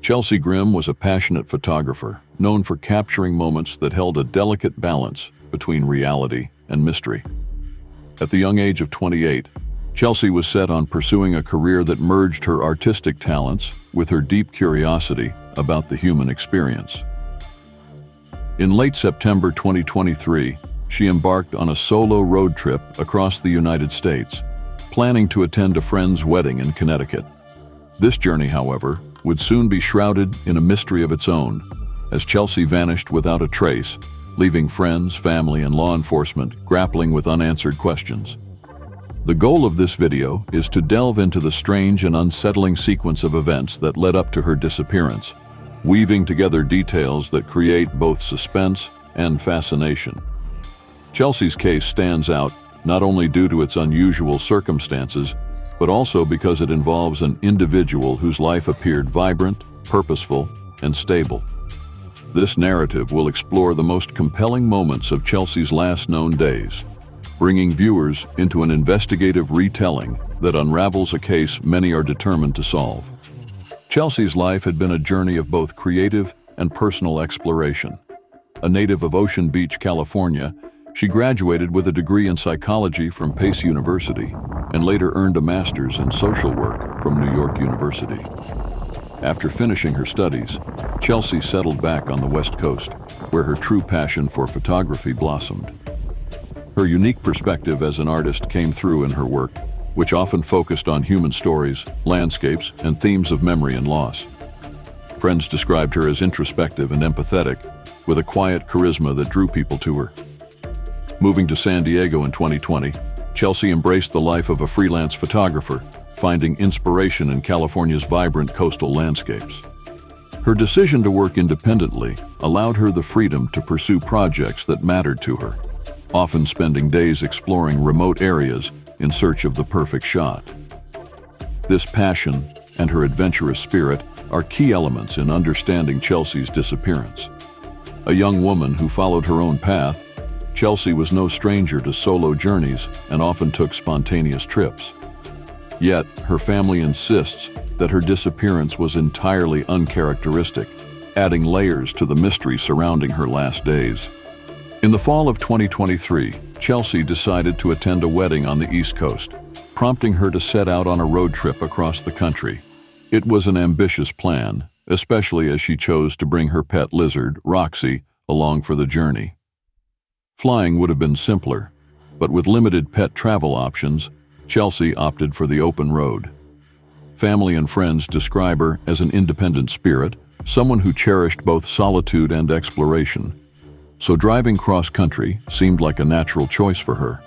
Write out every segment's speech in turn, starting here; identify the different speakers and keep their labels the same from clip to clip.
Speaker 1: Chelsea Grimm was a passionate photographer, known for capturing moments that held a delicate balance between reality and mystery. At the young age of 28, Chelsea was set on pursuing a career that merged her artistic talents with her deep curiosity about the human experience. In late September 2023, she embarked on a solo road trip across the United States, planning to attend a friend's wedding in Connecticut. This journey, however, would soon be shrouded in a mystery of its own, as Chelsea vanished without a trace, leaving friends, family, and law enforcement grappling with unanswered questions. The goal of this video is to delve into the strange and unsettling sequence of events that led up to her disappearance, weaving together details that create both suspense and fascination. Chelsea's case stands out not only due to its unusual circumstances, but also because it involves an individual whose life appeared vibrant, purposeful, and stable. This narrative will explore the most compelling moments of Chelsea's last known days, bringing viewers into an investigative retelling that unravels a case many are determined to solve. Chelsea's life had been a journey of both creative and personal exploration. A native of Ocean Beach, California, she graduated with a degree in psychology from Pace University and later earned a master's in social work from New York University. After finishing her studies, Chelsea settled back on the West Coast, where her true passion for photography blossomed. Her unique perspective as an artist came through in her work, which often focused on human stories, landscapes, and themes of memory and loss. Friends described her as introspective and empathetic, with a quiet charisma that drew people to her. Moving to San Diego in 2020, Chelsea embraced the life of a freelance photographer, finding inspiration in California's vibrant coastal landscapes. Her decision to work independently allowed her the freedom to pursue projects that mattered to her, often spending days exploring remote areas in search of the perfect shot. This passion and her adventurous spirit are key elements in understanding Chelsea's disappearance. A young woman who followed her own path, Chelsea was no stranger to solo journeys and often took spontaneous trips. Yet, her family insists that her disappearance was entirely uncharacteristic, adding layers to the mystery surrounding her last days. In the fall of 2023, Chelsea decided to attend a wedding on the East Coast, prompting her to set out on a road trip across the country. It was an ambitious plan, especially as she chose to bring her pet lizard, Roxy, along for the journey. Flying would have been simpler, but with limited pet travel options, Chelsea opted for the open road. Family and friends describe her as an independent spirit, someone who cherished both solitude and exploration. So driving cross-country seemed like a natural choice for her.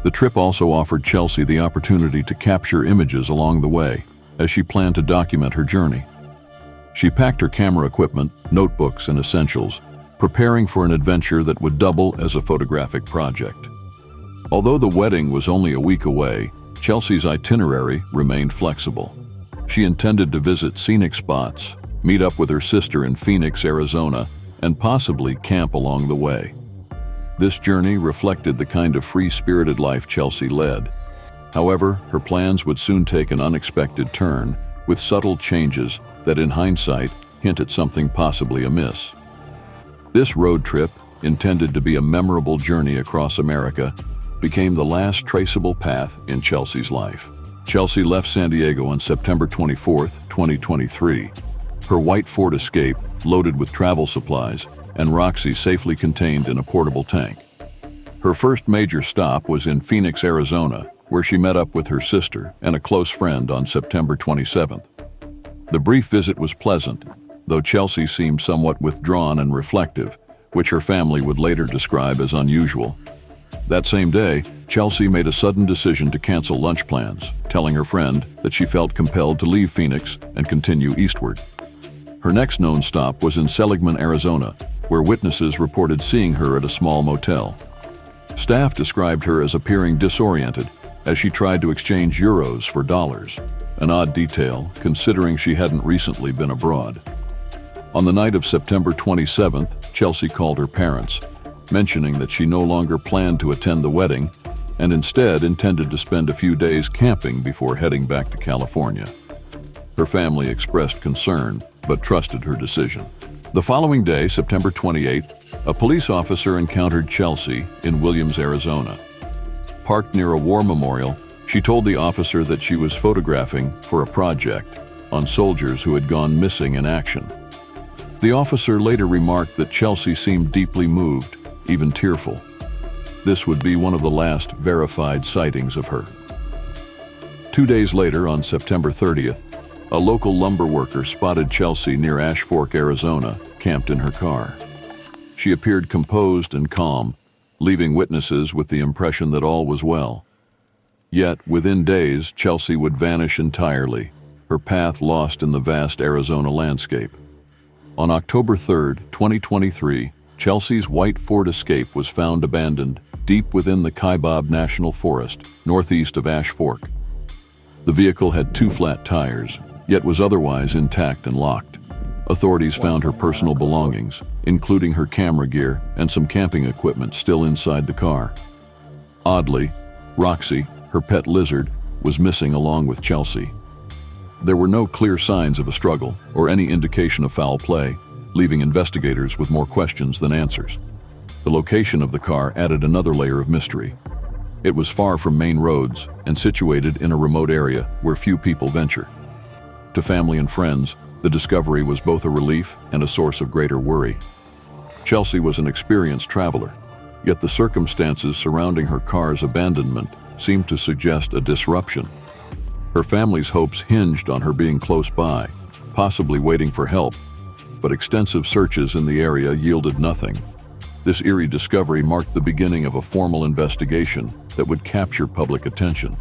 Speaker 1: The trip also offered Chelsea the opportunity to capture images along the way, as she planned to document her journey. She packed her camera equipment, notebooks, and essentials, preparing for an adventure that would double as a photographic project. Although the wedding was only a week away, Chelsea's itinerary remained flexible. She intended to visit scenic spots, meet up with her sister in Phoenix, Arizona, and possibly camp along the way. This journey reflected the kind of free-spirited life Chelsea led. However, her plans would soon take an unexpected turn, with subtle changes that in hindsight hint at something possibly amiss. This road trip, intended to be a memorable journey across America, became the last traceable path in Chelsea's life. Chelsea left San Diego on September 24, 2023. Her white Ford Escape, loaded with travel supplies, and Roxy safely contained in a portable tank. Her first major stop was in Phoenix, Arizona, where she met up with her sister and a close friend on September 27th. The brief visit was pleasant, though Chelsea seemed somewhat withdrawn and reflective, which her family would later describe as unusual. That same day, Chelsea made a sudden decision to cancel lunch plans, telling her friend that she felt compelled to leave Phoenix and continue eastward. Her next known stop was in Seligman, Arizona, where witnesses reported seeing her at a small motel. Staff described her as appearing disoriented as she tried to exchange euros for dollars, an odd detail considering she hadn't recently been abroad. On the night of September 27th, Chelsea called her parents, mentioning that she no longer planned to attend the wedding and instead intended to spend a few days camping before heading back to California. Her family expressed concern, but trusted her decision. The following day, September 28th, a police officer encountered Chelsea in Williams, Arizona. Parked near a war memorial, she told the officer that she was photographing for a project on soldiers who had gone missing in action. The officer later remarked that Chelsea seemed deeply moved, even tearful. This would be one of the last verified sightings of her. 2 days later, on September 30th, a local lumber worker spotted Chelsea near Ash Fork, Arizona, camped in her car. She appeared composed and calm, leaving witnesses with the impression that all was well. Yet, within days, Chelsea would vanish entirely, her path lost in the vast Arizona landscape. On October 3, 2023, Chelsea's white Ford Escape was found abandoned deep within the Kaibab National Forest, northeast of Ash Fork. The vehicle had 2 flat tires, yet was otherwise intact and locked. Authorities found her personal belongings, including her camera gear and some camping equipment, still inside the car. Oddly, Roxy, her pet lizard, was missing along with Chelsea. There were no clear signs of a struggle or any indication of foul play, leaving investigators with more questions than answers. The location of the car added another layer of mystery. It was far from main roads and situated in a remote area where few people venture. To family and friends, the discovery was both a relief and a source of greater worry. Chelsea was an experienced traveler, yet the circumstances surrounding her car's abandonment seemed to suggest a disruption. Her family's hopes hinged on her being close by, possibly waiting for help, but extensive searches in the area yielded nothing. This eerie discovery marked the beginning of a formal investigation that would capture public attention.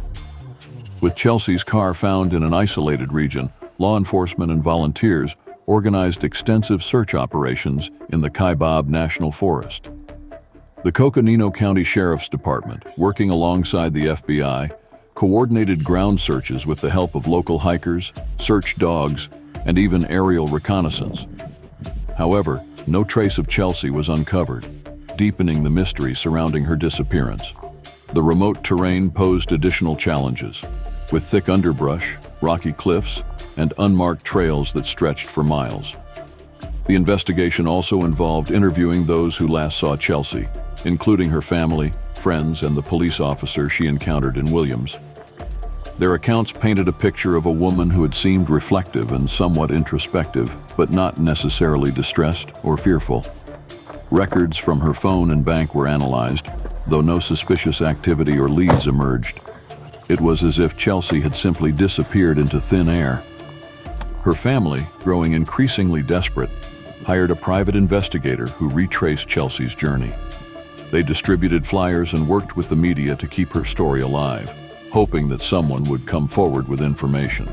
Speaker 1: With Chelsea's car found in an isolated region, law enforcement and volunteers organized extensive search operations in the Kaibab National Forest. The Coconino County Sheriff's Department, working alongside the FBI, coordinated ground searches with the help of local hikers, search dogs, and even aerial reconnaissance. However, no trace of Chelsea was uncovered, deepening the mystery surrounding her disappearance. The remote terrain posed additional challenges, with thick underbrush, rocky cliffs, and unmarked trails that stretched for miles. The investigation also involved interviewing those who last saw Chelsea, including her family, friends, and the police officer she encountered in Williams. Their accounts painted a picture of a woman who had seemed reflective and somewhat introspective, but not necessarily distressed or fearful. Records from her phone and bank were analyzed, though no suspicious activity or leads emerged. It was as if Chelsea had simply disappeared into thin air. Her family, growing increasingly desperate, hired a private investigator who retraced Chelsea's journey. They distributed flyers and worked with the media to keep her story alive, hoping that someone would come forward with information.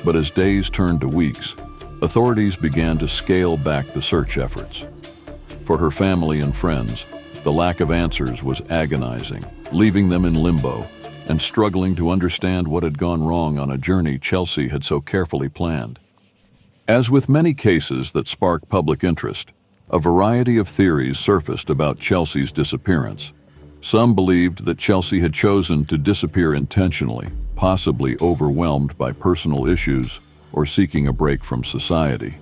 Speaker 1: But as days turned to weeks, authorities began to scale back the search efforts. For her family and friends, the lack of answers was agonizing, leaving them in limbo and struggling to understand what had gone wrong on a journey Chelsea had so carefully planned. As with many cases that spark public interest, a variety of theories surfaced about Chelsea's disappearance. Some believed that Chelsea had chosen to disappear intentionally, possibly overwhelmed by personal issues or seeking a break from society.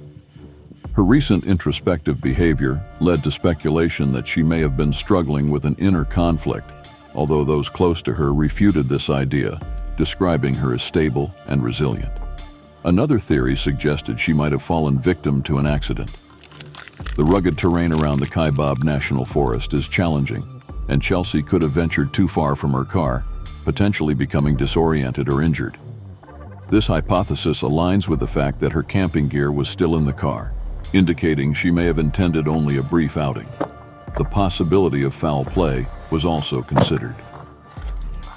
Speaker 1: Her recent introspective behavior led to speculation that she may have been struggling with an inner conflict, although those close to her refuted this idea, describing her as stable and resilient. Another theory suggested she might have fallen victim to an accident. The rugged terrain around the Kaibab National Forest is challenging, and Chelsea could have ventured too far from her car, potentially becoming disoriented or injured. This hypothesis aligns with the fact that her camping gear was still in the car, indicating she may have intended only a brief outing. The possibility of foul play was also considered.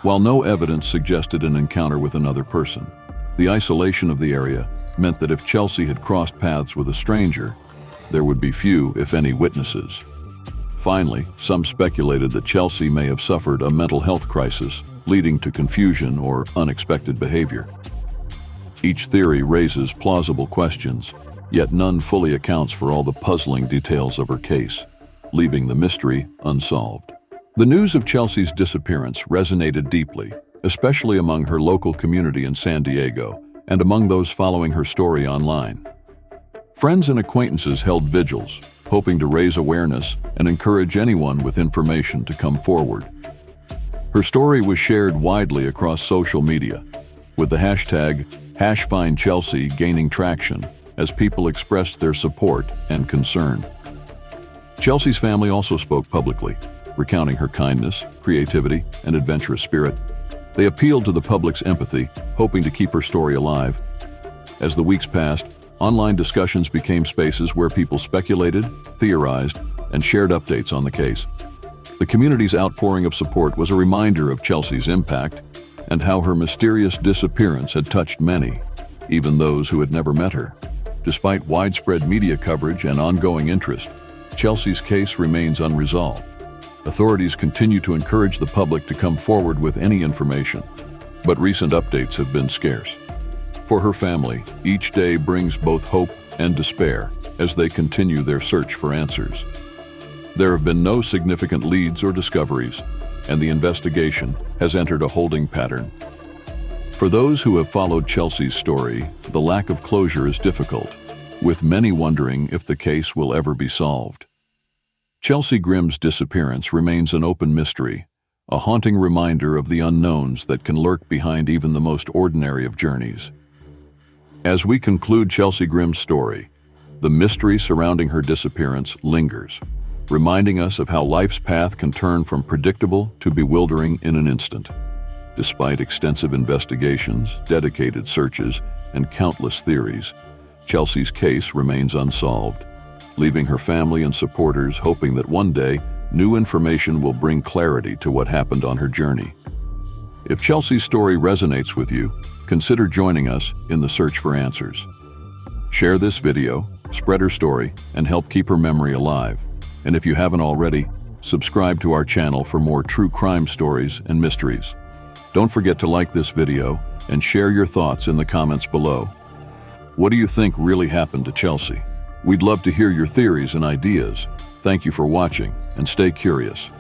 Speaker 1: While no evidence suggested an encounter with another person, the isolation of the area meant that if Chelsea had crossed paths with a stranger, there would be few, if any, witnesses. Finally, some speculated that Chelsea may have suffered a mental health crisis, leading to confusion or unexpected behavior. Each theory raises plausible questions, yet none fully accounts for all the puzzling details of her case, leaving the mystery unsolved. The news of Chelsea's disappearance resonated deeply, especially among her local community in San Diego and among those following her story online. Friends and acquaintances held vigils, hoping to raise awareness and encourage anyone with information to come forward. Her story was shared widely across social media, with the hashtag #FindChelsea gaining traction as people expressed their support and concern. Chelsea's family also spoke publicly, recounting her kindness, creativity, and adventurous spirit. They appealed to the public's empathy, hoping to keep her story alive. As the weeks passed, online discussions became spaces where people speculated, theorized, and shared updates on the case. The community's outpouring of support was a reminder of Chelsea's impact and how her mysterious disappearance had touched many, even those who had never met her. Despite widespread media coverage and ongoing interest, Chelsea's case remains unresolved. Authorities continue to encourage the public to come forward with any information, but recent updates have been scarce. For her family, each day brings both hope and despair as they continue their search for answers. There have been no significant leads or discoveries, and the investigation has entered a holding pattern. For those who have followed Chelsea's story, the lack of closure is difficult, with many wondering if the case will ever be solved. Chelsea Grimm's disappearance remains an open mystery, a haunting reminder of the unknowns that can lurk behind even the most ordinary of journeys. As we conclude Chelsea Grimm's story, the mystery surrounding her disappearance lingers, reminding us of how life's path can turn from predictable to bewildering in an instant. Despite extensive investigations, dedicated searches, and countless theories, Chelsea's case remains unsolved, leaving her family and supporters hoping that one day new information will bring clarity to what happened on her journey. If Chelsea's story resonates with you, consider joining us in the search for answers. Share this video, spread her story, and help keep her memory alive. And if you haven't already, subscribe to our channel for more true crime stories and mysteries. Don't forget to like this video and share your thoughts in the comments below. What do you think really happened to Chelsea? We'd love to hear your theories and ideas. Thank you for watching, and stay curious.